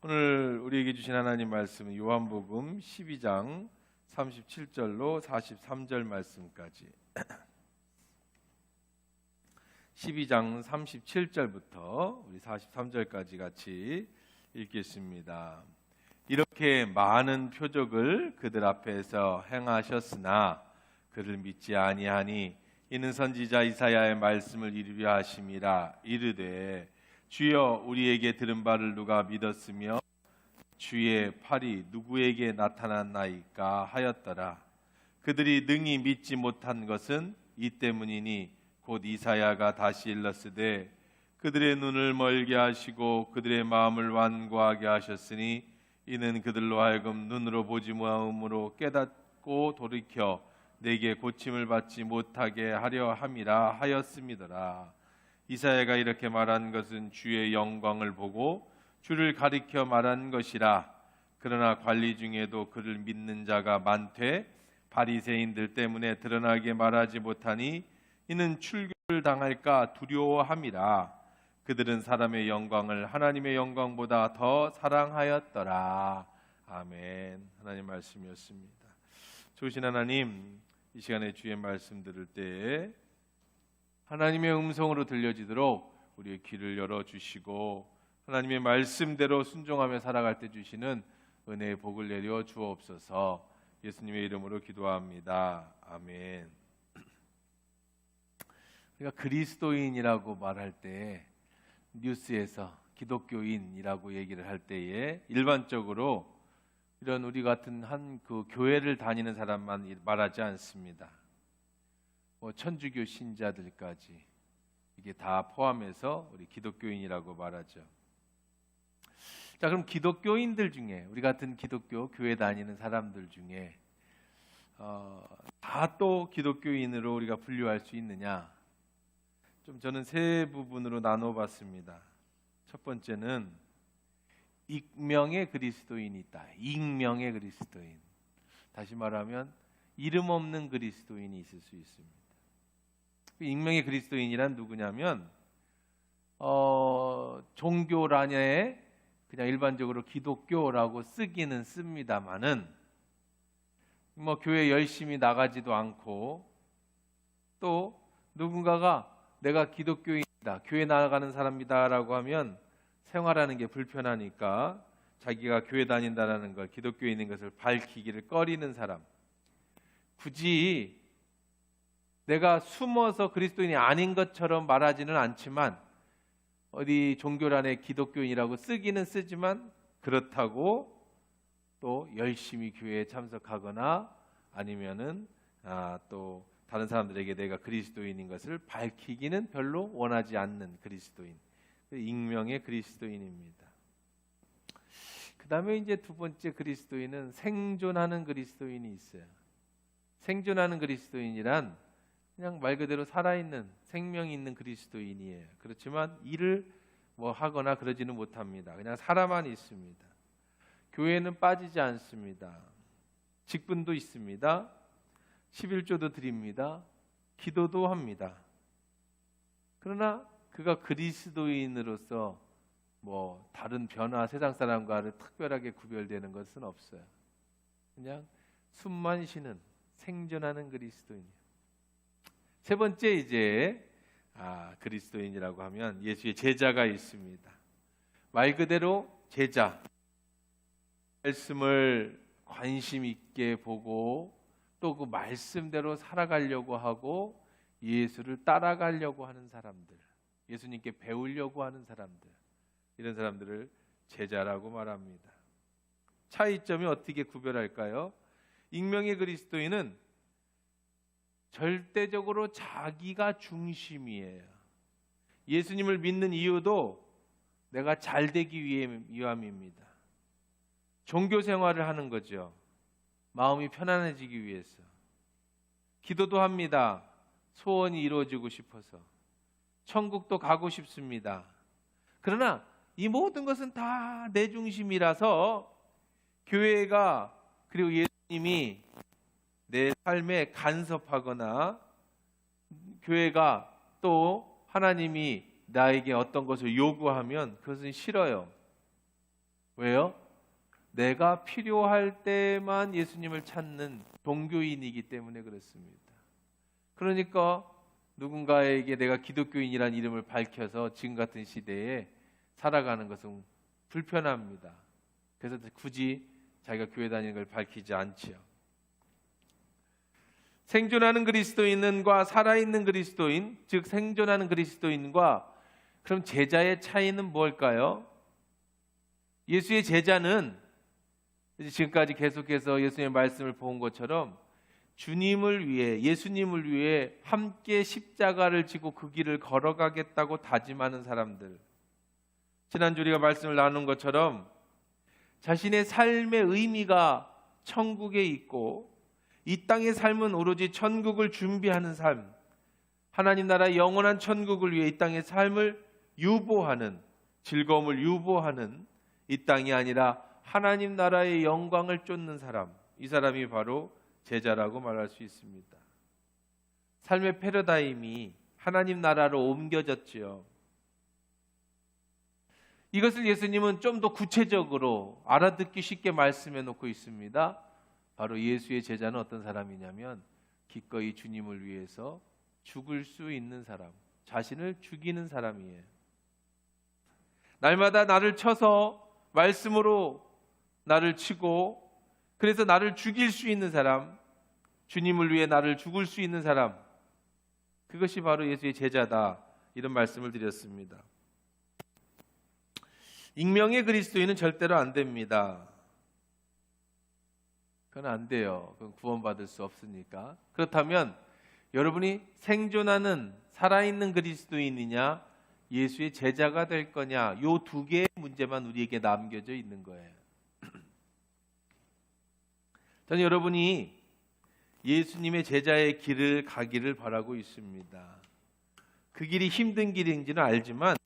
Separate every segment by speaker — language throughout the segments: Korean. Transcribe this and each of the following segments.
Speaker 1: 오늘 우리에게 주신 하나님 말씀은 요한복음 12장 37절로 43절 말씀까지 12장 37절부터 우리 43절까지 같이 읽겠습니다. 이렇게 많은 표적을 그들 앞에서 행하셨으나 그를 믿지 아니하니 이는 선지자 이사야의 말씀을 이루려 하심이라. 이르되 주여 우리에게 들은 바를 누가 믿었으며 주의 팔이 누구에게 나타났나이까 하였더라. 그들이 능히 믿지 못한 것은 이 때문이니 곧 이사야가 다시 일렀으되 그들의 눈을 멀게 하시고 그들의 마음을 완고하게 하셨으니 이는 그들로 하여금 눈으로 보지 마음으로 깨닫고 돌이켜 내게 고침을 받지 못하게 하려 함이라 하였음이더라. 이사야가 이렇게 말한 것은 주의 영광을 보고 주를 가리켜 말한 것이라. 그러나 관리 중에도 그를 믿는 자가 많되 바리새인들 때문에 드러나게 말하지 못하니 이는 출교를 당할까 두려워함이라. 그들은 사람의 영광을 하나님의 영광보다 더 사랑하였더라. 아멘. 하나님 말씀이었습니다. 좋으신 하나님, 이 시간에 주의 말씀 들을 때에 하나님의 음성으로 들려지도록 우리의 귀를 열어주시고 하나님의 말씀대로 순종하며 살아갈 때 주시는 은혜의 복을 내려 주옵소서. 예수님의 이름으로 기도합니다. 아멘. 우리가 그리스도인이라고 말할 때 뉴스에서 기독교인이라고 얘기를 할 때에 일반적으로 이런 우리 같은 한 그 교회를 다니는 사람만 말하지 않습니다. 천주교 신자들까지 이게 다 포함해서 우리 기독교인이라고 말하죠. 자, 그럼 기독교인들 중에 우리 같은 기독교 교회 다니는 사람들 중에 다 또 기독교인으로 우리가 분류할 수 있느냐? 좀 저는 세 부분으로 나눠봤습니다. 첫 번째는 익명의 그리스도인이 있다. 익명의 그리스도인. 다시 말하면 이름 없는 그리스도인이 있을 수 있습니다. 익명의 그리스도인이란 누구냐면 종교란에 그냥 일반적으로 기독교라고 쓰기는 씁니다만은 교회 열심히 나가지도 않고 또 누군가가 내가 기독교인이다, 교회 나가는 사람이다라고 하면 생활하는 게 불편하니까 자기가 교회 다닌다라는 걸, 기독교인인 것을 밝히기를 꺼리는 사람, 굳이 내가 숨어서 그리스도인이 아닌 것처럼 말하지는 않지만 어디 종교란에 기독교인이라고 쓰기는 쓰지만 그렇다고 또 열심히 교회에 참석하거나 아니면은 또 다른 사람들에게 내가 그리스도인인 것을 밝히기는 별로 원하지 않는 그리스도인, 익명의 그리스도인입니다. 그 다음에 이제 두 번째 그리스도인은 생존하는 그리스도인이 있어요. 생존하는 그리스도인이란 그냥 말 그대로 살아있는, 생명이 있는 그리스도인이에요. 그렇지만 일을 하거나 그러지는 못합니다. 그냥 살아만 있습니다. 교회는 빠지지 않습니다. 직분도 있습니다. 11조도 드립니다. 기도도 합니다. 그러나 그가 그리스도인으로서 다른 변화, 세상 사람과는 특별하게 구별되는 것은 없어요. 그냥 숨만 쉬는, 생존하는 그리스도인이에요. 세 번째 이제 그리스도인이라고 하면 예수의 제자가 있습니다. 말 그대로 제자, 말씀을 관심 있게 보고 또 그 말씀대로 살아가려고 하고 예수를 따라가려고 하는 사람들, 예수님께 배우려고 하는 사람들, 이런 사람들을 제자라고 말합니다. 차이점이 어떻게 구별할까요? 익명의 그리스도인은 절대적으로 자기가 중심이에요. 예수님을 믿는 이유도 내가 잘 되기 위함입니다. 종교 생활을 하는 거죠. 마음이 편안해지기 위해서. 기도도 합니다. 소원이 이루어지고 싶어서. 천국도 가고 싶습니다. 그러나 이 모든 것은 다 내 중심이라서 교회가 그리고 예수님이 내 삶에 간섭하거나 교회가 또 하나님이 나에게 어떤 것을 요구하면 그것은 싫어요. 왜요? 내가 필요할 때만 예수님을 찾는 종교인이기 때문에 그렇습니다. 그러니까 누군가에게 내가 기독교인이라는 이름을 밝혀서 지금 같은 시대에 살아가는 것은 불편합니다. 그래서 굳이 자기가 교회 다니는 걸 밝히지 않지요. 생존하는 그리스도인과 살아있는 그리스도인, 즉 생존하는 그리스도인과 그럼 제자의 차이는 뭘까요? 예수의 제자는 지금까지 계속해서 예수님의 말씀을 본 것처럼 주님을 위해, 예수님을 위해 함께 십자가를 지고 그 길을 걸어가겠다고 다짐하는 사람들. 지난주 우리가 말씀을 나눈 것처럼 자신의 삶의 의미가 천국에 있고 이 땅의 삶은 오로지 천국을 준비하는 삶, 하나님 나라의 영원한 천국을 위해 이 땅의 삶을 유보하는, 즐거움을 유보하는 이 땅이 아니라 하나님 나라의 영광을 쫓는 사람, 이 사람이 바로 제자라고 말할 수 있습니다. 삶의 패러다임이 하나님 나라로 옮겨졌지요. 이것을 예수님은 좀 더 구체적으로 알아듣기 쉽게 말씀해 놓고 있습니다. 바로 예수의 제자는 어떤 사람이냐면 기꺼이 주님을 위해서 죽을 수 있는 사람, 자신을 죽이는 사람이에요. 날마다 나를 쳐서 말씀으로 나를 치고 그래서 나를 죽일 수 있는 사람, 주님을 위해 나를 죽을 수 있는 사람, 그것이 바로 예수의 제자다, 이런 말씀을 드렸습니다. 익명의 그리스도인은 절대로 안 됩니다. 그건 안 돼요. 그건 구원받을 수 없으니까. 그렇다면 여러분이 생존하는 살아있는 그리스도인이냐 예수의 제자가 될 거냐, 이 두 개의 문제만 우리에게 남겨져 있는 거예요. 저는 여러분이 예수님의 제자의 길을 가기를 바라고 있습니다. 그 길이 힘든 길인지는 알지만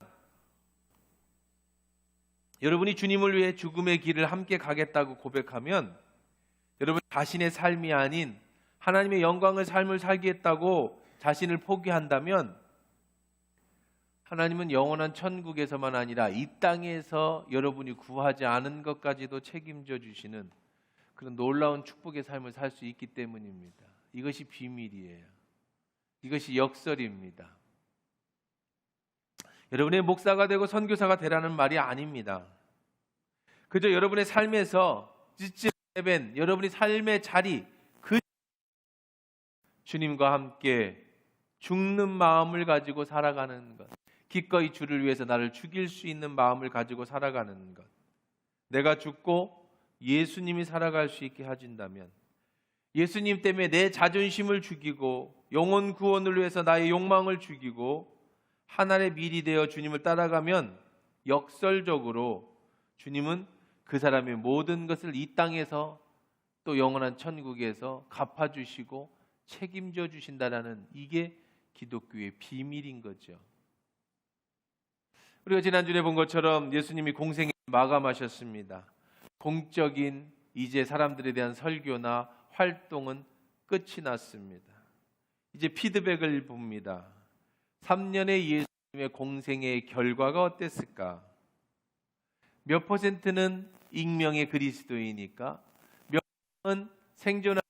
Speaker 1: 여러분이 주님을 위해 죽음의 길을 함께 가겠다고 고백하면 여러분 자신의 삶이 아닌 하나님의 영광의 삶을 살겠다고 자신을 포기한다면 하나님은 영원한 천국에서만 아니라 이 땅에서 여러분이 구하지 않은 것까지도 책임져 주시는 그런 놀라운 축복의 삶을 살 수 있기 때문입니다. 이것이 비밀이에요. 이것이 역설입니다. 여러분의 목사가 되고 선교사가 되라는 말이 아닙니다. 그저 여러분의 삶에서 여러분의 삶의 자리, 그 주님과 함께 죽는 마음을 가지고 살아가는 것, 기꺼이 주를 위해서 나를 죽일 수 있는 마음을 가지고 살아가는 것, 내가 죽고 예수님이 살아갈 수 있게 해준다면, 예수님 때문에 내 자존심을 죽이고 영혼 구원을 위해서 나의 욕망을 죽이고 하나님의 밀이 되어 주님을 따라가면 역설적으로 주님은 그 사람의 모든 것을 이 땅에서 또 영원한 천국에서 갚아주시고 책임져 주신다라는, 이게 기독교의 비밀인 거죠. 우리가 지난주에 본 것처럼 예수님이 공생을 마감하셨습니다. 공적인 이제 사람들에 대한 설교나 활동은 끝이 났습니다. 이제 피드백을 봅니다. 3년의 예수님의 공생의 결과가 어땠을까? 몇 퍼센트는 익명의 그리스도이니까, 몇 명은 생존하는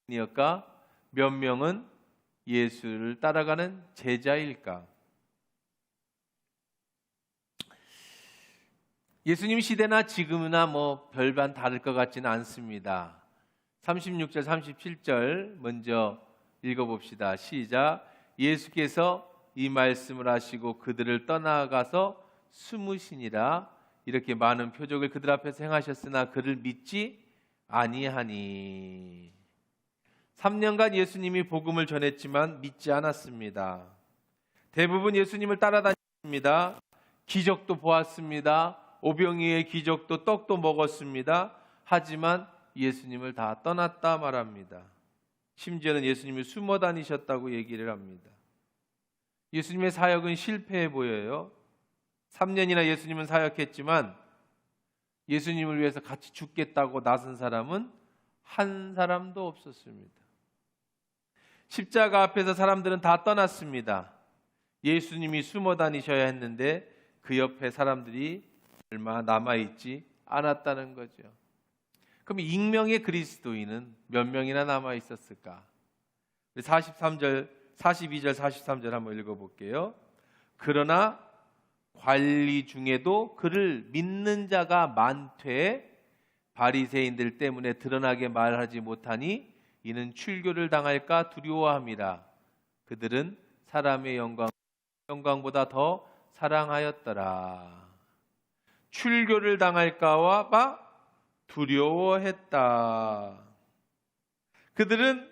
Speaker 1: 그리스도인일까, 몇 명은 예수를 따라가는 제자일까? 예수님 시대나 지금이나 별반 다를 것 같지는 않습니다. 36절, 37절 먼저 읽어봅시다. 시작. 예수께서 이 말씀을 하시고 그들을 떠나가서 숨으시니라. 이렇게 많은 표적을 그들 앞에서 행하셨으나 그를 믿지 아니하니. 3년간 예수님이 복음을 전했지만 믿지 않았습니다. 대부분 예수님을 따라다녔습니다. 기적도 보았습니다. 오병이의 기적도, 떡도 먹었습니다. 하지만 예수님을 다 떠났다 말합니다. 심지어는 예수님이 숨어 다니셨다고 얘기를 합니다. 예수님의 사역은 실패해 보여요. 3년이나 예수님은 사역했지만 예수님을 위해서 같이 죽겠다고 나선 사람은 한 사람도 없었습니다. 십자가 앞에서 사람들은 다 떠났습니다. 예수님이 숨어 다니셔야 했는데 그 옆에 사람들이 얼마 남아있지 않았다는 거죠. 그럼 익명의 그리스도인은 몇 명이나 남아 있었을까? 42절, 43절 한번 읽어볼게요. 그러나 관리 중에도 그를 믿는 자가 많되 바리새인들 때문에 드러나게 말하지 못하니 이는 출교를 당할까 두려워함이라. 그들은 사람의 영광보다 더 사랑하였더라. 출교를 당할까 봐 두려워했다. 그들은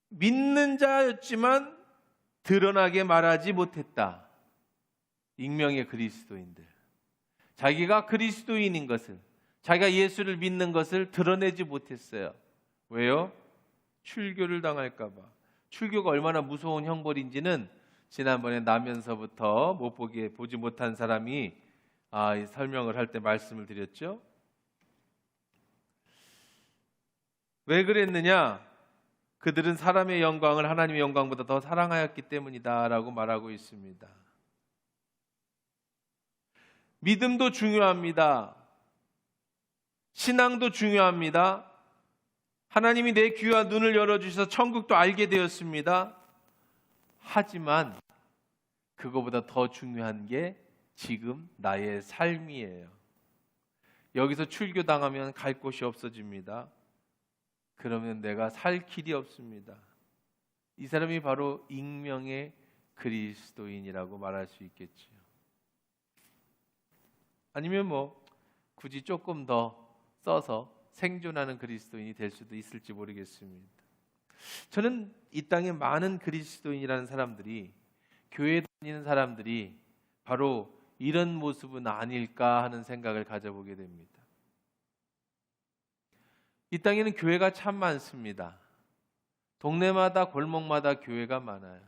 Speaker 1: 믿는 자였지만 드러나게 말하지 못했다. 익명의 그리스도인들. 자기가 그리스도인인 것을, 자기가 예수를 믿는 것을 드러내지 못했어요. 왜요? 출교를 당할까 봐. 출교가 얼마나 무서운 형벌인지는 지난번에 나면서부터 보지 못한 사람이 설명을 할 때 말씀을 드렸죠. 왜 그랬느냐? 그들은 사람의 영광을 하나님의 영광보다 더 사랑하였기 때문이다 라고 말하고 있습니다. 믿음도 중요합니다. 신앙도 중요합니다. 하나님이 내 귀와 눈을 열어주셔서 천국도 알게 되었습니다. 하지만 그거보다 더 중요한 게 지금 나의 삶이에요. 여기서 출교당하면 갈 곳이 없어집니다. 그러면 내가 살 길이 없습니다. 이 사람이 바로 익명의 그리스도인이라고 말할 수 있겠지요. 아니면 굳이 조금 더 써서 생존하는 그리스도인이 될 수도 있을지 모르겠습니다. 저는 이 땅에 많은 그리스도인이라는 사람들이, 교회 다니는 사람들이 바로 이런 모습은 아닐까 하는 생각을 가져보게 됩니다. 이 땅에는 교회가 참 많습니다. 동네마다 골목마다 교회가 많아요.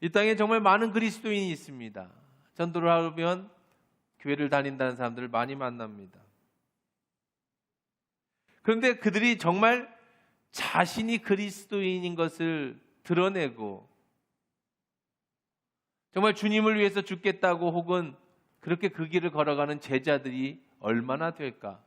Speaker 1: 이 땅에 정말 많은 그리스도인이 있습니다. 전도를 하면 교회를 다닌다는 사람들을 많이 만납니다. 그런데 그들이 정말 자신이 그리스도인인 것을 드러내고 정말 주님을 위해서 죽겠다고 혹은 그렇게 그 길을 걸어가는 제자들이 얼마나 될까?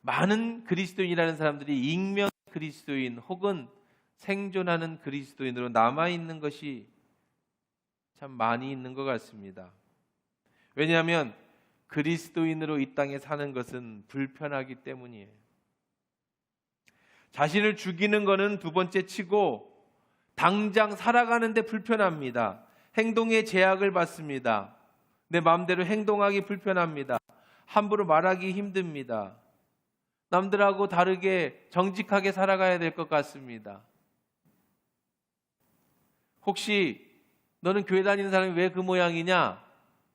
Speaker 1: 많은 그리스도인이라는 사람들이 익명 그리스도인 혹은 생존하는 그리스도인으로 남아있는 것이 참 많이 있는 것 같습니다. 왜냐하면 그리스도인으로 이 땅에 사는 것은 불편하기 때문이에요. 자신을 죽이는 것은 두 번째 치고 당장 살아가는데 불편합니다. 행동에 제약을 받습니다. 내 마음대로 행동하기 불편합니다. 함부로 말하기 힘듭니다. 남들하고 다르게 정직하게 살아가야 될 것 같습니다. 혹시 너는 교회 다니는 사람이 왜 그 모양이냐?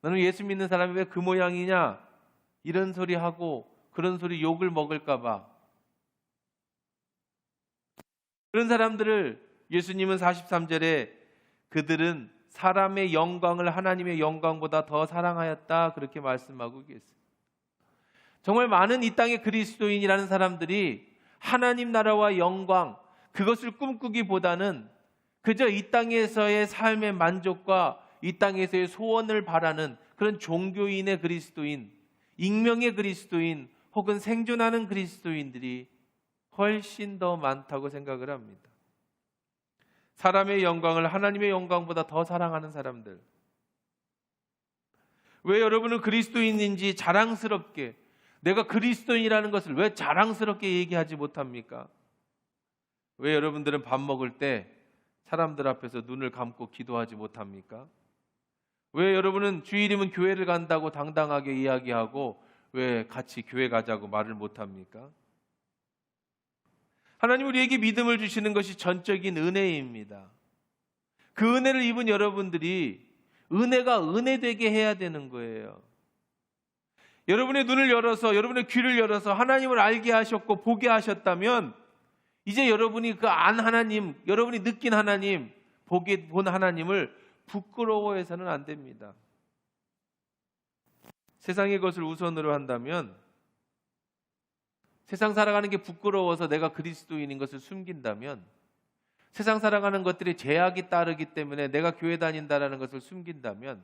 Speaker 1: 너는 예수 믿는 사람이 왜 그 모양이냐? 이런 소리 하고 그런 소리 욕을 먹을까 봐. 그런 사람들을 예수님은 43절에 그들은 사람의 영광을 하나님의 영광보다 더 사랑하였다 그렇게 말씀하고 계세요. 정말 많은 이 땅의 그리스도인이라는 사람들이 하나님 나라와 영광 그것을 꿈꾸기보다는 그저 이 땅에서의 삶의 만족과 이 땅에서의 소원을 바라는 그런 종교인의 그리스도인, 익명의 그리스도인 혹은 생존하는 그리스도인들이 훨씬 더 많다고 생각을 합니다. 사람의 영광을 하나님의 영광보다 더 사랑하는 사람들. 왜 여러분은 그리스도인인지 자랑스럽게, 내가 그리스도인이라는 것을 왜 자랑스럽게 얘기하지 못합니까? 왜 여러분들은 밥 먹을 때 사람들 앞에서 눈을 감고 기도하지 못합니까? 왜 여러분은 주일이면 교회를 간다고 당당하게 이야기하고 왜 같이 교회 가자고 말을 못합니까? 하나님 우리에게 믿음을 주시는 것이 전적인 은혜입니다. 그 은혜를 입은 여러분들이 은혜가 은혜되게 해야 되는 거예요. 여러분의 눈을 열어서, 여러분의 귀를 열어서 하나님을 알게 하셨고 보게 하셨다면 이제 여러분이 그 안 하나님, 여러분이 느낀 하나님, 본 하나님을 부끄러워해서는 안 됩니다. 세상의 것을 우선으로 한다면, 세상 살아가는 게 부끄러워서 내가 그리스도인인 것을 숨긴다면 세상 살아가는 것들이 제약이 따르기 때문에 내가 교회 다닌다라는 것을 숨긴다면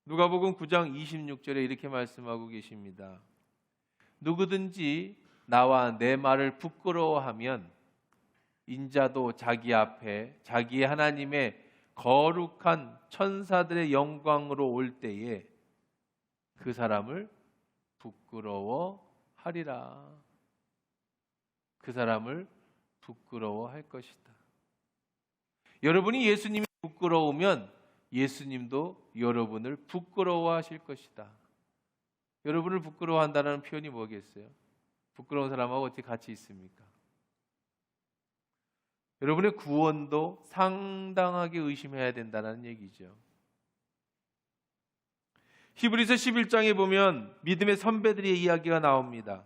Speaker 1: 누가복음 9장 26절에 이렇게 말씀하고 계십니다. 누구든지 나와 내 말을 부끄러워하면 인자도 자기 앞에 자기의 하나님의 거룩한 천사들의 영광으로 올 때에 그 사람을 부끄러워하리라. 그 사람을 부끄러워할 것이다. 여러분이 예수님이 부끄러우면 예수님도 여러분을 부끄러워하실 것이다. 여러분을 부끄러워한다는 표현이 뭐겠어요? 부끄러운 사람하고 어떻게 같이 있습니까? 여러분의 구원도 상당하게 의심해야 된다는 얘기죠. 히브리서 11장에 보면 믿음의 선배들의 이야기가 나옵니다.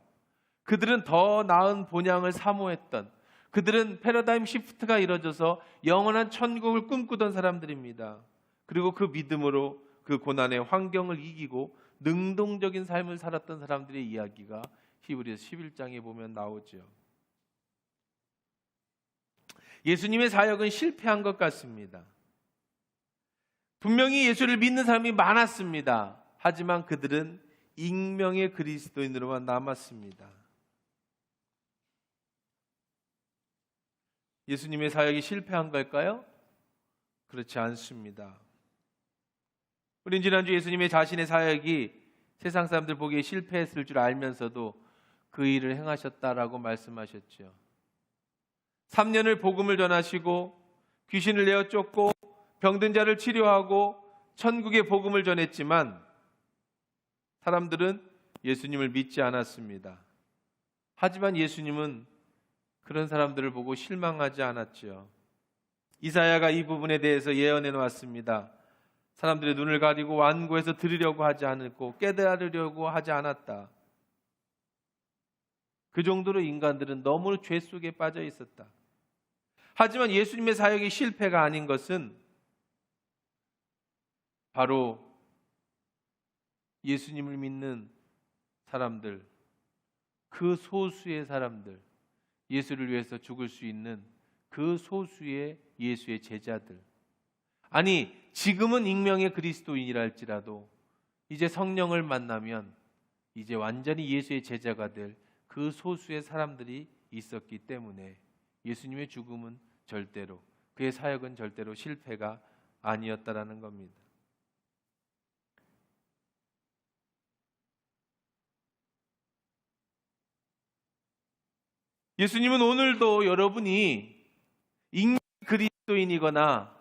Speaker 1: 그들은 더 나은 본향을 사모했던, 그들은 패러다임 시프트가 이루어져서 영원한 천국을 꿈꾸던 사람들입니다. 그리고 그 믿음으로 그 고난의 환경을 이기고 능동적인 삶을 살았던 사람들의 이야기가 히브리서 11장에 보면 나오죠. 예수님의 사역은 실패한 것 같습니다. 분명히 예수를 믿는 사람이 많았습니다. 하지만 그들은 익명의 그리스도인으로만 남았습니다. 예수님의 사역이 실패한 걸까요? 그렇지 않습니다. 우린 지난주 예수님의 자신의 사역이 세상 사람들 보기에 실패했을 줄 알면서도 그 일을 행하셨다라고 말씀하셨죠. 3년을 복음을 전하시고 귀신을 내어 쫓고 병든 자를 치료하고 천국의 복음을 전했지만 사람들은 예수님을 믿지 않았습니다. 하지만 예수님은 그런 사람들을 보고 실망하지 않았지요. 이사야가 이 부분에 대해서 예언해 놓았습니다. 사람들의 눈을 가리고 완고해서 들으려고 하지 않았고 깨달으려고 하지 않았다. 그 정도로 인간들은 너무 죄 속에 빠져 있었다. 하지만 예수님의 사역이 실패가 아닌 것은 바로 예수님을 믿는 사람들, 그 소수의 사람들, 예수를 위해서 죽을 수 있는 그 소수의 예수의 제자들. 아니, 지금은 익명의 그리스도인이라 할지라도 이제 성령을 만나면 이제 완전히 예수의 제자가 될 그 소수의 사람들이 있었기 때문에 예수님의 죽음은 절대로, 그의 사역은 절대로 실패가 아니었다라는 겁니다. 예수님은 오늘도 여러분이 익명 그리스도인이거나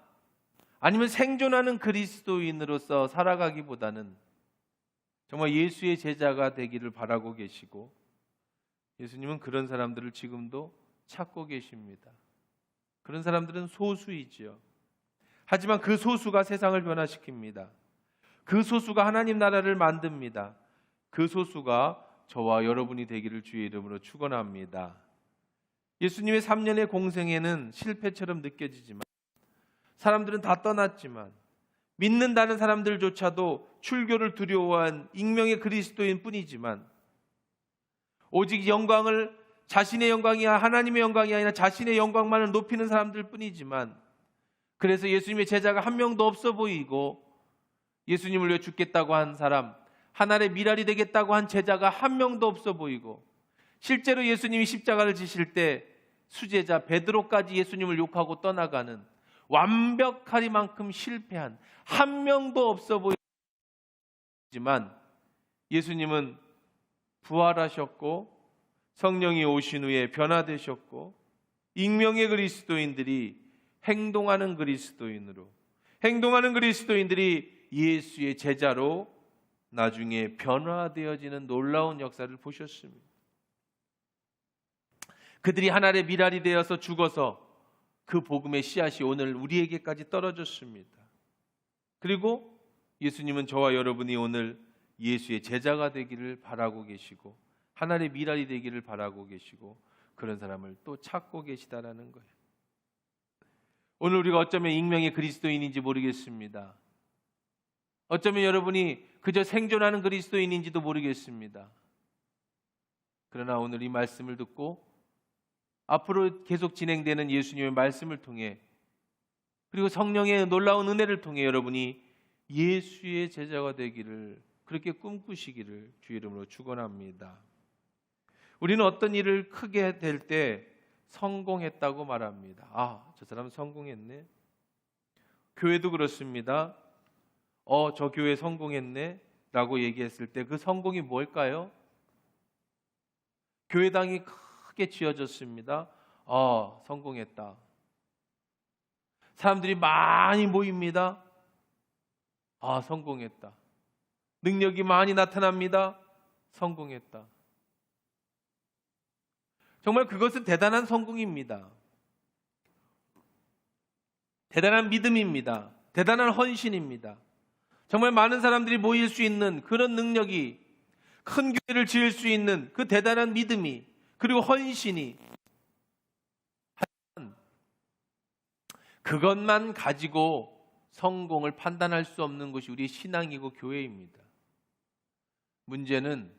Speaker 1: 아니면 생존하는 그리스도인으로서 살아가기보다는 정말 예수의 제자가 되기를 바라고 계시고, 예수님은 그런 사람들을 지금도 찾고 계십니다. 그런 사람들은 소수이지요. 하지만 그 소수가 세상을 변화시킵니다. 그 소수가 하나님 나라를 만듭니다. 그 소수가 저와 여러분이 되기를 주의 이름으로 축원합니다. 예수님의 3년의 공생애는 실패처럼 느껴지지만, 사람들은 다 떠났지만, 믿는다는 사람들조차도 출교를 두려워한 익명의 그리스도인 뿐이지만, 오직 영광을 자신의 영광이 하나님의 영광이 아니라 자신의 영광만을 높이는 사람들 뿐이지만, 그래서 예수님의 제자가 한 명도 없어 보이고, 예수님을 위해 죽겠다고 한 사람, 하늘의 미랄이 되겠다고 한 제자가 한 명도 없어 보이고, 실제로 예수님이 십자가를 지실 때 수제자 베드로까지 예수님을 욕하고 떠나가는 완벽하리만큼 실패한 한 명도 없어 보이지만, 예수님은 부활하셨고 성령이 오신 후에 변화되셨고, 익명의 그리스도인들이 행동하는 그리스도인들이 예수의 제자로 나중에 변화되어지는 놀라운 역사를 보셨습니다. 그들이 하늘의 미랄이 되어서 죽어서 그 복음의 씨앗이 오늘 우리에게까지 떨어졌습니다. 그리고 예수님은 저와 여러분이 오늘 예수의 제자가 되기를 바라고 계시고, 하늘의 미랄이 되기를 바라고 계시고, 그런 사람을 또 찾고 계시다라는 거예요. 오늘 우리가 어쩌면 익명의 그리스도인인지 모르겠습니다. 어쩌면 여러분이 그저 생존하는 그리스도인인지도 모르겠습니다. 그러나 오늘 이 말씀을 듣고 앞으로 계속 진행되는 예수님의 말씀을 통해 그리고 성령의 놀라운 은혜를 통해 여러분이 예수의 제자가 되기를 그렇게 꿈꾸시기를 주의 이름으로 축원합니다. 우리는 어떤 일을 크게 될 때 성공했다고 말합니다. 아, 저 사람 성공했네. 교회도 그렇습니다. 저 교회 성공했네 라고 얘기했을 때 그 성공이 뭘까요? 교회당이 크게 지어졌습니다. 성공했다. 사람들이 많이 모입니다. 성공했다. 능력이 많이 나타납니다. 성공했다. 정말 그것은 대단한 성공입니다. 대단한 믿음입니다. 대단한 헌신입니다. 정말 많은 사람들이 모일 수 있는 그런 능력이, 큰 교회를 지을 수 있는 그 대단한 믿음이, 그리고 헌신이, 하지만 그것만 가지고 성공을 판단할 수 없는 것이 우리의 신앙이고 교회입니다. 문제는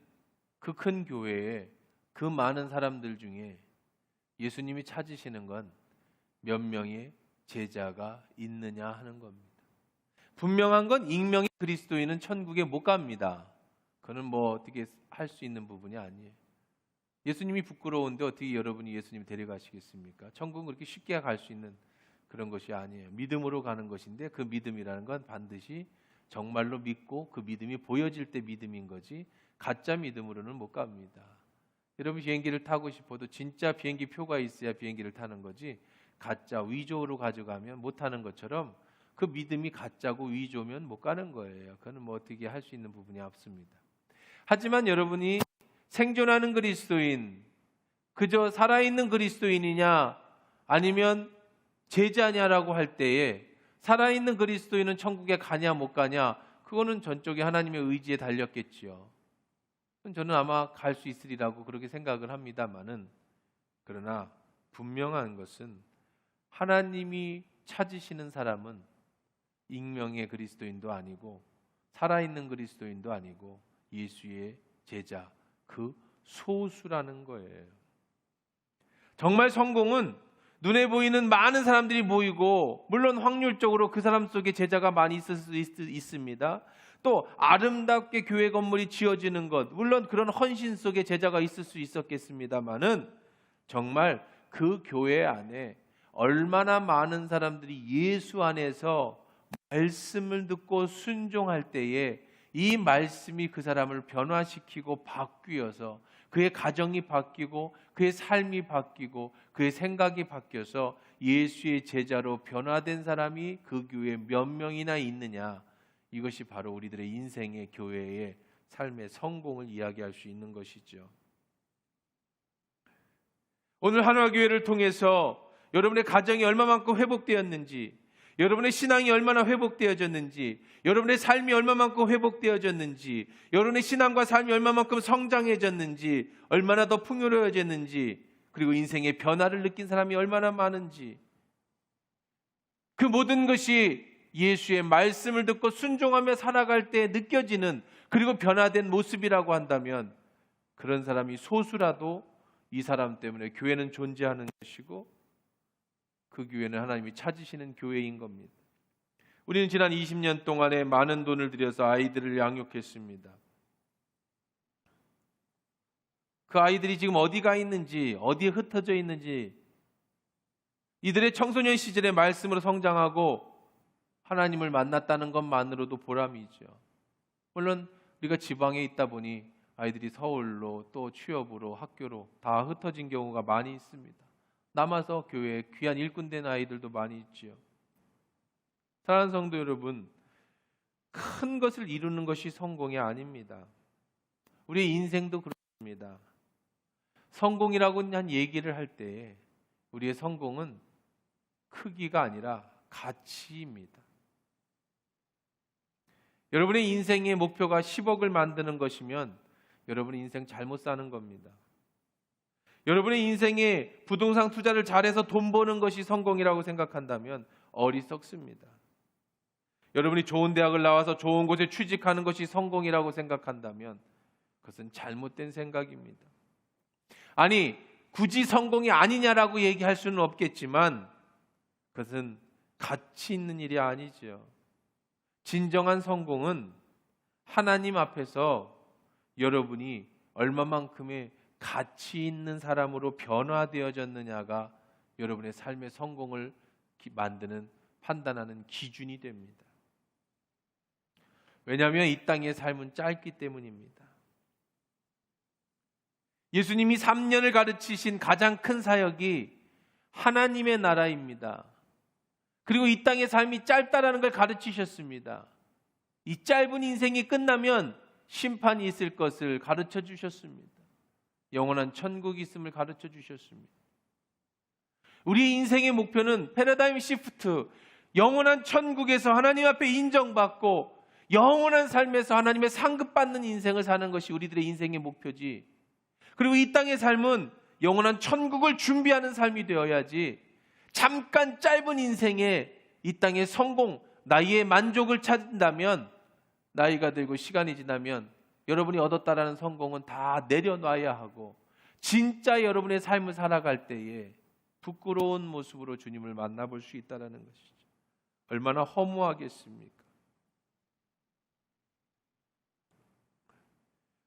Speaker 1: 그 큰 교회에 그 많은 사람들 중에 예수님이 찾으시는 건 몇 명의 제자가 있느냐 하는 겁니다. 분명한 건 익명의 그리스도인은 천국에 못 갑니다. 그건 어떻게 할 수 있는 부분이 아니에요. 예수님이 부끄러운데 어떻게 여러분이 예수님 데려가시겠습니까? 천국은 그렇게 쉽게 갈 수 있는 그런 것이 아니에요. 믿음으로 가는 것인데 그 믿음이라는 건 반드시 정말로 믿고 그 믿음이 보여질 때 믿음인 거지 가짜 믿음으로는 못 갑니다. 여러분 비행기를 타고 싶어도 진짜 비행기 표가 있어야 비행기를 타는 거지 가짜 위조로 가져가면 못 타는 것처럼 그 믿음이 가짜고 위조면 못 가는 거예요. 그건 어떻게 할 수 있는 부분이 없습니다. 하지만 여러분이 생존하는 그리스도인, 그저 살아있는 그리스도인이냐 아니면 제자냐라고 할 때에 살아있는 그리스도인은 천국에 가냐 못 가냐 그거는 전적인 하나님의 의지에 달렸겠지요. 저는 아마 갈 수 있으리라고 그렇게 생각을 합니다만은, 그러나 분명한 것은 하나님이 찾으시는 사람은 익명의 그리스도인도 아니고 살아있는 그리스도인도 아니고 예수의 제자, 그 소수라는 거예요. 정말 성공은 눈에 보이는 많은 사람들이 모이고, 물론 확률적으로 그 사람 속에 제자가 많이 있을 수 있습니다. 또 아름답게 교회 건물이 지어지는 것, 물론 그런 헌신 속에 제자가 있을 수 있었겠습니다마는 정말 그 교회 안에 얼마나 많은 사람들이 예수 안에서 말씀을 듣고 순종할 때에 이 말씀이 그 사람을 변화시키고 바뀌어서 그의 가정이 바뀌고 그의 삶이 바뀌고 그의 생각이 바뀌어서 예수의 제자로 변화된 사람이 그 교회에 몇 명이나 있느냐, 이것이 바로 우리들의 인생의 교회의 삶의 성공을 이야기할 수 있는 것이죠. 오늘 한화교회를 통해서 여러분의 가정이 얼마만큼 회복되었는지, 여러분의 신앙이 얼마나 회복되어졌는지, 여러분의 삶이 얼마만큼 회복되어졌는지, 여러분의 신앙과 삶이 얼마만큼 성장해졌는지, 얼마나 더 풍요로워졌는지, 그리고 인생의 변화를 느낀 사람이 얼마나 많은지, 그 모든 것이 예수의 말씀을 듣고 순종하며 살아갈 때 느껴지는, 그리고 변화된 모습이라고 한다면 그런 사람이 소수라도 이 사람 때문에 교회는 존재하는 것이고 그 교회는 하나님이 찾으시는 교회인 겁니다. 우리는 지난 20년 동안에 많은 돈을 들여서 아이들을 양육했습니다. 그 아이들이 지금 어디가 있는지, 어디에 흩어져 있는지, 이들의 청소년 시절의 말씀으로 성장하고 하나님을 만났다는 것만으로도 보람이죠. 물론 우리가 지방에 있다 보니 아이들이 서울로 또 취업으로 학교로 다 흩어진 경우가 많이 있습니다. 남아서 교회에 귀한 일꾼된 아이들도 많이 있지요. 사랑하는 성도 여러분, 큰 것을 이루는 것이 성공이 아닙니다. 우리의 인생도 그렇습니다. 성공이라고 한 얘기를 할 때 우리의 성공은 크기가 아니라 가치입니다. 여러분의 인생의 목표가 10억을 만드는 것이면 여러분의 인생 잘못 사는 겁니다. 여러분의 인생에 부동산 투자를 잘해서 돈 버는 것이 성공이라고 생각한다면 어리석습니다. 여러분이 좋은 대학을 나와서 좋은 곳에 취직하는 것이 성공이라고 생각한다면 그것은 잘못된 생각입니다. 아니, 굳이 성공이 아니냐라고 얘기할 수는 없겠지만 그것은 가치 있는 일이 아니죠. 진정한 성공은 하나님 앞에서 여러분이 얼마만큼의 가치 있는 사람으로 변화되어졌느냐가 여러분의 삶의 성공을 만드는, 판단하는 기준이 됩니다. 왜냐하면 이 땅의 삶은 짧기 때문입니다. 예수님이 3년을 가르치신 가장 큰 사역이 하나님의 나라입니다. 그리고 이 땅의 삶이 짧다라는 걸 가르치셨습니다. 이 짧은 인생이 끝나면 심판이 있을 것을 가르쳐 주셨습니다. 영원한 천국이 있음을 가르쳐 주셨습니다. 우리 인생의 목표는 패러다임 시프트, 영원한 천국에서 하나님 앞에 인정받고 영원한 삶에서 하나님의 상급받는 인생을 사는 것이 우리들의 인생의 목표지. 그리고 이 땅의 삶은 영원한 천국을 준비하는 삶이 되어야지, 잠깐 짧은 인생에 이 땅의 성공, 나이의 만족을 찾는다면 나이가 들고 시간이 지나면 여러분이 얻었다라는 성공은 다 내려놔야 하고, 진짜 여러분의 삶을 살아갈 때에 부끄러운 모습으로 주님을 만나볼 수 있다는 것이죠. 얼마나 허무하겠습니까?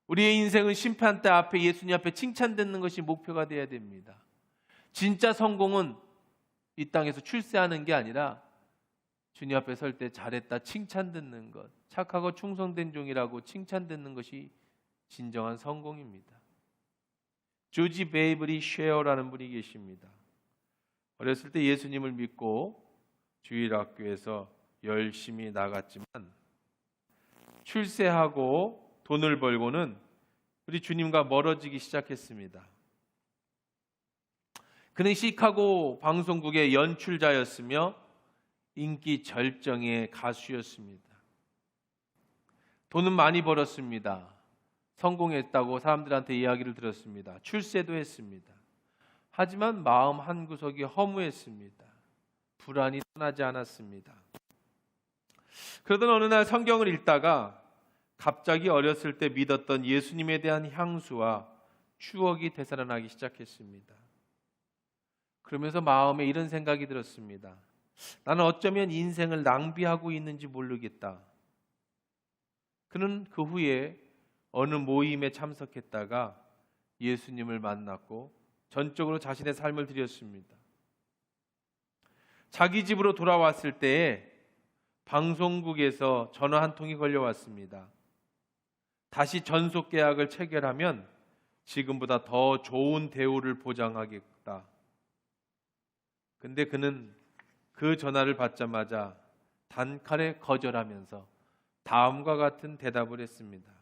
Speaker 1: 우리의 인생은 심판대 앞에 예수님 앞에 칭찬듣는 것이 목표가 되어야 됩니다. 진짜 성공은 이 땅에서 출세하는 게 아니라 주님 앞에 설 때 잘했다 칭찬 듣는 것, 착하고 충성된 종이라고 칭찬 듣는 것이 진정한 성공입니다. 조지 베이브리 쉐어라는 분이 계십니다. 어렸을 때 예수님을 믿고 주일학교에서 열심히 나갔지만 출세하고 돈을 벌고는 우리 주님과 멀어지기 시작했습니다. 그는 시카고 방송국의 연출자였으며 인기 절정의 가수였습니다. 돈은 많이 벌었습니다. 성공했다고 사람들한테 이야기를 들었습니다. 출세도 했습니다. 하지만 마음 한구석이 허무했습니다. 불안이 떠나지 않았습니다. 그러던 어느 날 성경을 읽다가 갑자기 어렸을 때 믿었던 예수님에 대한 향수와 추억이 되살아나기 시작했습니다. 그러면서 마음에 이런 생각이 들었습니다. 나는 어쩌면 인생을 낭비하고 있는지 모르겠다. 그는 그 후에 어느 모임에 참석했다가 예수님을 만났고 전적으로 자신의 삶을 드렸습니다. 자기 집으로 돌아왔을 때에 방송국에서 전화 한 통이 걸려왔습니다. 다시 전속 계약을 체결하면 지금보다 더 좋은 대우를 보장하겠다. 근데 그는 그 전화를 받자마자 단칼에 거절하면서 다음과 같은 대답을 했습니다.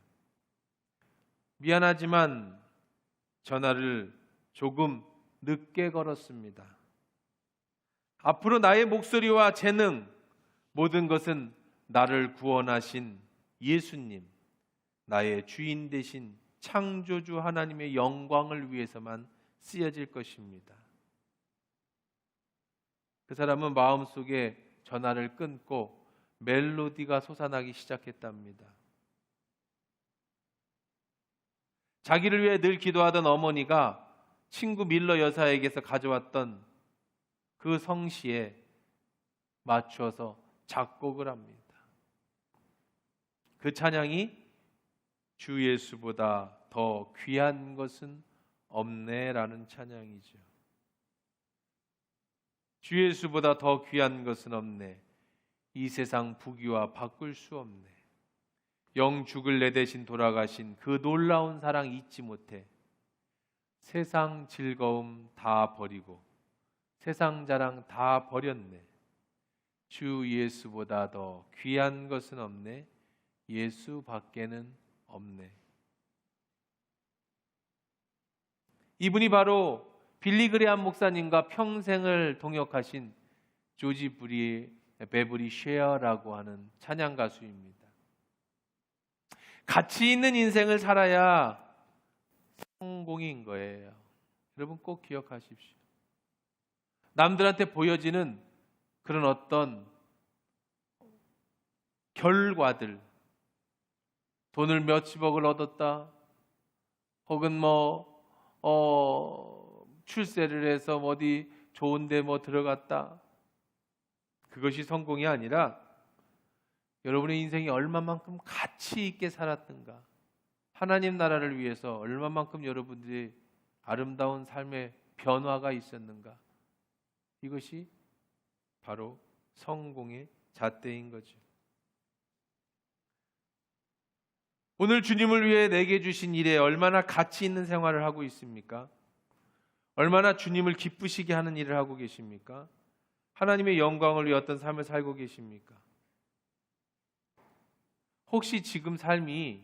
Speaker 1: 미안하지만 전화를 조금 늦게 걸었습니다. 앞으로 나의 목소리와 재능, 모든 것은 나를 구원하신 예수님, 나의 주인 되신 창조주 하나님의 영광을 위해서만 쓰여질 것입니다. 그 사람은 마음속에 전화를 끊고 멜로디가 솟아나기 시작했답니다. 자기를 위해 늘 기도하던 어머니가 친구 밀러 여사에게서 가져왔던 그 성시에 맞춰서 작곡을 합니다. 그 찬양이 주 예수보다 더 귀한 것은 없네라는 찬양이죠. 주 예수보다 더 귀한 것은 없네. 이 세상 부귀와 바꿀 수 없네. 영 죽을 내 대신 돌아가신 그 놀라운 사랑 잊지 못해. 세상 즐거움 다 버리고 세상 자랑 다 버렸네. 주 예수보다 더 귀한 것은 없네. 예수 밖에는 없네. 이분이 바로 빌리 그레암 목사님과 평생을 동역하신 조지 베브리 쉐어라고 하는 찬양 가수입니다. 가치 있는 인생을 살아야 성공인 거예요. 여러분 꼭 기억하십시오. 남들한테 보여지는 그런 어떤 결과들, 돈을 몇십억을 얻었다, 혹은 출세를 해서 어디 좋은데 들어갔다. 그것이 성공이 아니라 여러분의 인생이 얼마만큼 가치 있게 살았던가, 하나님 나라를 위해서 얼마만큼 여러분들이 아름다운 삶의 변화가 있었는가, 이것이 바로 성공의 잣대인 거죠. 오늘 주님을 위해 내게 주신 일에 얼마나 가치 있는 생활을 하고 있습니까? 얼마나 주님을 기쁘시게 하는 일을 하고 계십니까? 하나님의 영광을 위해 어떤 삶을 살고 계십니까? 혹시 지금 삶이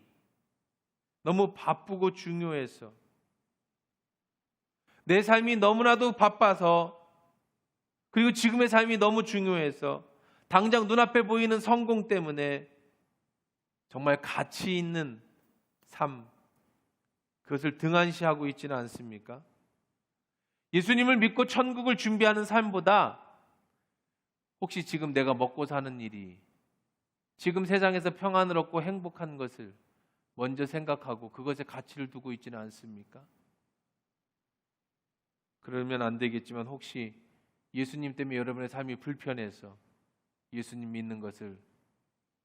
Speaker 1: 너무 바쁘고 중요해서, 내 삶이 너무나도 바빠서, 그리고 지금의 삶이 너무 중요해서 당장 눈앞에 보이는 성공 때문에 정말 가치 있는 삶, 그것을 등한시하고 있지는 않습니까? 예수님을 믿고 천국을 준비하는 삶보다 혹시 지금 내가 먹고 사는 일이, 지금 세상에서 평안을 얻고 행복한 것을 먼저 생각하고 그것에 가치를 두고 있지는 않습니까? 그러면 안 되겠지만 혹시 예수님 때문에 여러분의 삶이 불편해서 예수님 믿는 것을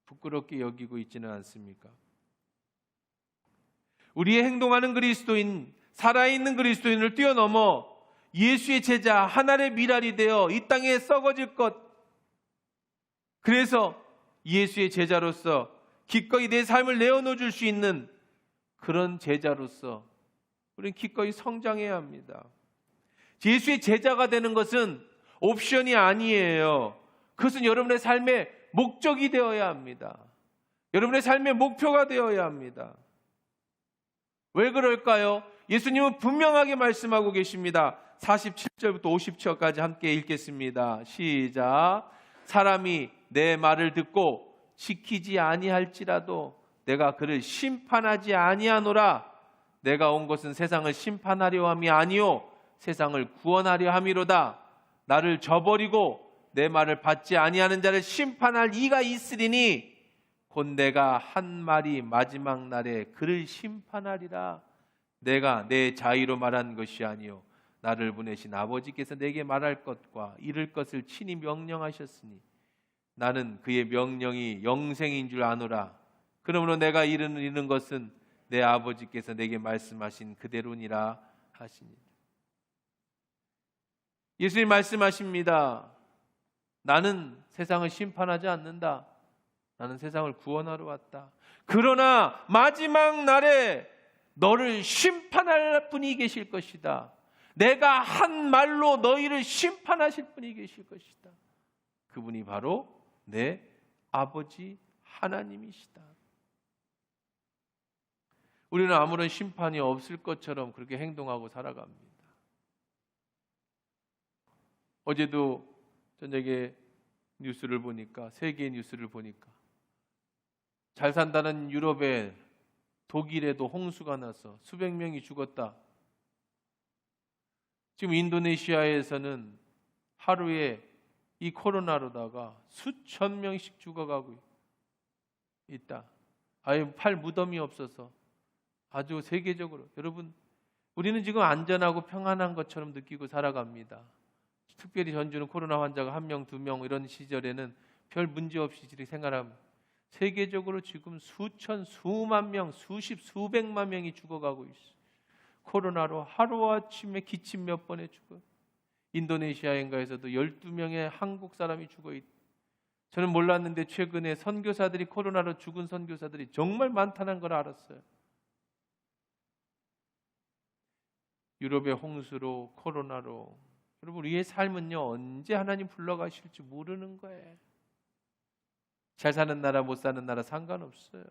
Speaker 1: 부끄럽게 여기고 있지는 않습니까? 우리의 행동하는 그리스도인, 살아있는 그리스도인을 뛰어넘어 예수의 제자, 하나의 미랄이 되어 이 땅에 썩어질 것, 그래서 예수의 제자로서 기꺼이 내 삶을 내어놓어 줄 수 있는 그런 제자로서 우리는 기꺼이 성장해야 합니다. 예수의 제자가 되는 것은 옵션이 아니에요. 그것은 여러분의 삶의 목적이 되어야 합니다. 여러분의 삶의 목표가 되어야 합니다. 왜 그럴까요? 예수님은 분명하게 말씀하고 계십니다. 47절부터 50절까지 함께 읽겠습니다. 시작. 사람이 내 말을 듣고 지키지 아니할지라도 내가 그를 심판하지 아니하노라. 내가 온 것은 세상을 심판하려 함이 아니요 세상을 구원하려 함이로다. 나를 저버리고 내 말을 받지 아니하는 자를 심판할 이가 있으리니 곧 내가 한 말이 마지막 날에 그를 심판하리라. 내가 내 자의로 말한 것이 아니요 나를 보내신 아버지께서 내게 말할 것과 이를 것을 친히 명령하셨으니 나는 그의 명령이 영생인 줄 아노라. 그러므로 내가 이르는 것은 내 아버지께서 내게 말씀하신 그대로니라 하시니. 예수님 말씀하십니다. 나는 세상을 심판하지 않는다. 나는 세상을 구원하러 왔다. 그러나 마지막 날에 너를 심판할 분이 계실 것이다. 내가 한 말로 너희를 심판하실 분이 계실 것이다. 그분이 바로 내 아버지 하나님이시다. 우리는 아무런 심판이 없을 것처럼 그렇게 행동하고 살아갑니다. 어제도 저녁에 뉴스를 보니까, 세계 뉴스를 보니까 잘 산다는 유럽에, 독일에도 홍수가 나서 수백 명이 죽었다. 지금 인도네시아에서는 하루에 이 코로나로다가 수천 명씩 죽어가고 있다. 아예 팔 무덤이 없어서 아주 세계적으로. 여러분, 우리는 지금 안전하고 평안한 것처럼 느끼고 살아갑니다. 특별히 전주는 코로나 환자가 1명, 2명 이런 시절에는 별 문제 없이 생활합니다. 세계적으로 지금 수천, 수만 명, 수십, 수백만 명이 죽어가고 있어요. 코로나로 하루아침에 기침 몇 번에 죽어요. 인도네시아인가에서도 12명의 한국 사람이 죽어 있다. 저는 몰랐는데 최근에 선교사들이, 코로나로 죽은 선교사들이 정말 많다는 걸 알았어요. 유럽의 홍수로, 코로나로. 여러분, 우리의 삶은요, 언제 하나님 불러가실지 모르는 거예요. 잘 사는 나라, 못 사는 나라 상관없어요.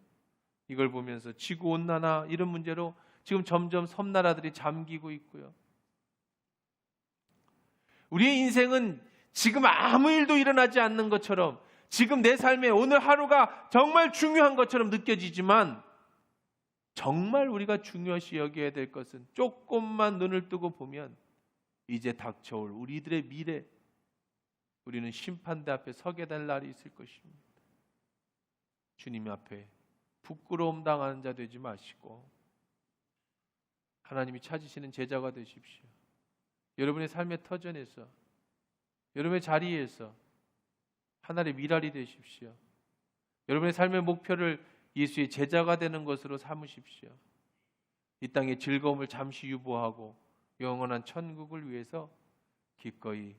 Speaker 1: 이걸 보면서 지구온난화 이런 문제로 지금 점점 섬나라들이 잠기고 있고요. 우리의 인생은 지금 아무 일도 일어나지 않는 것처럼, 지금 내 삶에 오늘 하루가 정말 중요한 것처럼 느껴지지만, 정말 우리가 중요시 여겨야 될 것은 조금만 눈을 뜨고 보면 이제 닥쳐올 우리들의 미래, 우리는 심판대 앞에 서게 될 날이 있을 것입니다. 주님 앞에 부끄러움 당하는 자 되지 마시고 하나님이 찾으시는 제자가 되십시오.
Speaker 2: 여러분의 삶의 터전에서, 여러분의 자리에서 하나님의 미랄이 되십시오. 여러분의 삶의 목표를 예수의 제자가 되는 것으로 삼으십시오. 이 땅의 즐거움을 잠시 유보하고 영원한 천국을 위해서 기꺼이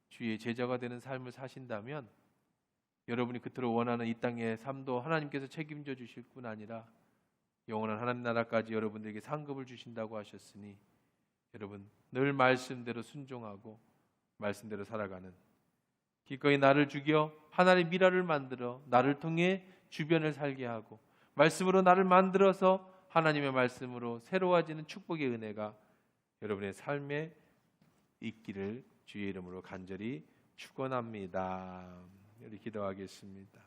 Speaker 2: 주의 제자가 되는 삶을 사신다면 여러분이 그토록 원하는 이 땅의 삶도 하나님께서 책임져 주실 뿐 아니라 영원한 하나님 나라까지 여러분들에게 상급을 주신다고 하셨으니 여러분 늘 말씀대로 순종하고 말씀대로 살아가는, 기꺼이 나를 죽여 하나님의 미랄을 만들어 나를 통해 주변을 살게 하고 말씀으로 나를 만들어서 하나님의 말씀으로 새로워지는 축복의 은혜가 여러분의 삶에 있기를 주의 이름으로 간절히 축원합니다. 우리 기도하겠습니다.